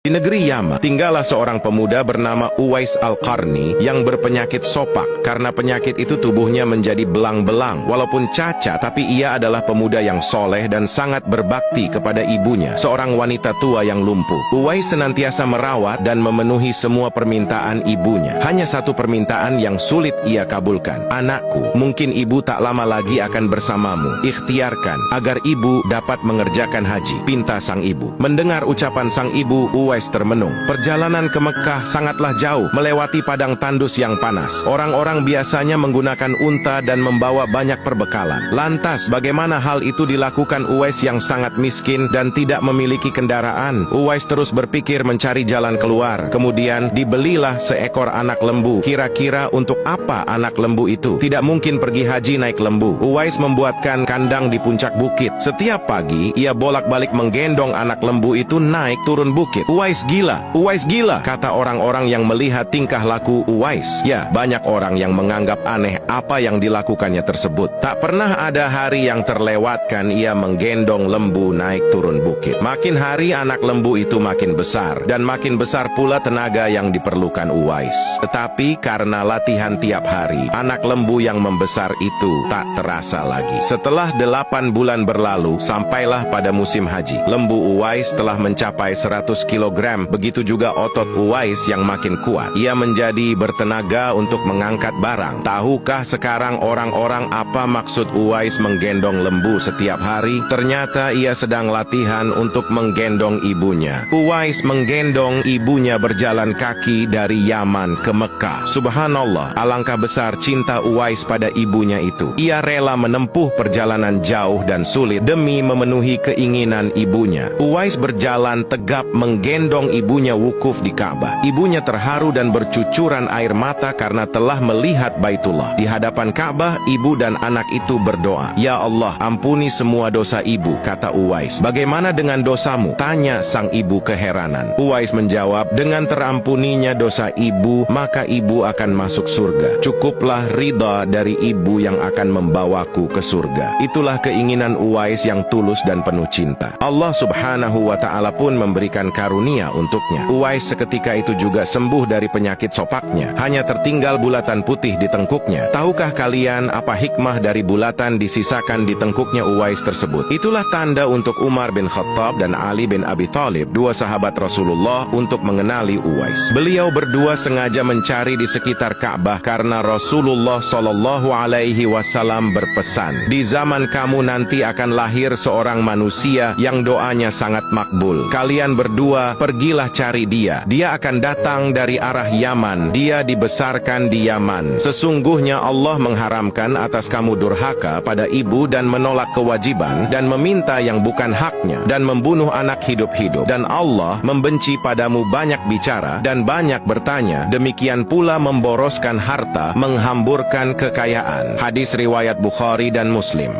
Di negeri Yaman, tinggallah seorang pemuda bernama Uwais Al-Qarni yang berpenyakit sopak. Karena penyakit itu tubuhnya menjadi belang-belang. Walaupun cacat, tapi ia adalah pemuda yang soleh dan sangat berbakti kepada ibunya, seorang wanita tua yang lumpuh. Uwais senantiasa merawat dan memenuhi semua permintaan ibunya. Hanya satu permintaan yang sulit ia kabulkan. "Anakku, mungkin ibu tak lama lagi akan bersamamu. Ikhtiarkan agar ibu dapat mengerjakan haji," pinta sang ibu. Mendengar ucapan sang ibu, Uwais termenung. Perjalanan ke Mekah sangatlah jauh, melewati padang tandus yang panas. Orang-orang biasanya menggunakan unta dan membawa banyak perbekalan. Lantas, bagaimana hal itu dilakukan Uwais yang sangat miskin dan tidak memiliki kendaraan? Uwais terus berpikir mencari jalan keluar. Kemudian, dibelilah seekor anak lembu. Kira-kira untuk apa anak lembu itu? Tidak mungkin pergi haji naik lembu. Uwais membuatkan kandang di puncak bukit. Setiap pagi, ia bolak-balik menggendong anak lembu itu naik turun bukit. "Uwais gila, kata orang-orang yang melihat tingkah laku Uwais. Ya, banyak orang yang menganggap aneh apa yang dilakukannya tersebut. Tak pernah ada hari yang terlewatkan ia menggendong lembu naik turun bukit. Makin hari anak lembu itu makin besar, dan makin besar pula tenaga yang diperlukan Uwais. Tetapi karena latihan tiap hari, anak lembu yang membesar itu tak terasa lagi. Setelah 8 bulan berlalu, sampailah pada musim haji. Lembu Uwais telah mencapai 100 kilogram. Begitu juga otot Uwais yang makin kuat. Ia menjadi bertenaga untuk mengangkat barang. Tahukah sekarang orang-orang apa maksud Uwais menggendong lembu setiap hari? Ternyata ia sedang latihan untuk menggendong ibunya. Uwais menggendong ibunya berjalan kaki dari Yaman ke Mekah. Subhanallah, alangkah besar cinta Uwais pada ibunya itu. Ia rela menempuh perjalanan jauh dan sulit demi memenuhi keinginan ibunya. Uwais berjalan tegap menggendong ibunya wukuf di Ka'bah. Ibunya terharu dan bercucuran air mata karena telah melihat Baitullah. Di hadapan Ka'bah, ibu dan anak itu berdoa, "Ya Allah, ampuni semua dosa ibu," kata Uwais. "Bagaimana dengan dosamu?" tanya sang ibu keheranan. Uwais menjawab, "Dengan terampuninya dosa ibu, maka ibu akan masuk surga. Cukuplah ridha dari ibu yang akan membawaku ke surga." Itulah keinginan Uwais yang tulus dan penuh cinta. Allah Subhanahu wa Ta'ala pun memberikan karunia untuknya. Uwais seketika itu juga sembuh dari penyakit sopaknya. Hanya tertinggal bulatan putih di tengkuknya. Tahukah kalian apa hikmah dari bulatan disisakan di tengkuknya Uwais tersebut? Itulah tanda untuk Umar bin Khattab dan Ali bin Abi Thalib, dua sahabat Rasulullah, untuk mengenali Uwais. Beliau berdua sengaja mencari di sekitar Ka'bah karena Rasulullah Shallallahu Alaihi Wasallam berpesan, "Di zaman kamu nanti akan lahir seorang manusia yang doanya sangat makbul. Kalian berdua pergilah cari dia. Dia akan datang dari arah Yaman. Dia dibesarkan di Yaman. Sesungguhnya Allah mengharamkan atas kamu durhaka pada ibu dan menolak kewajiban dan meminta yang bukan haknya dan membunuh anak hidup-hidup. Dan Allah membenci padamu banyak bicara dan banyak bertanya. Demikian pula memboroskan harta, menghamburkan kekayaan." Hadis riwayat Bukhari dan Muslim.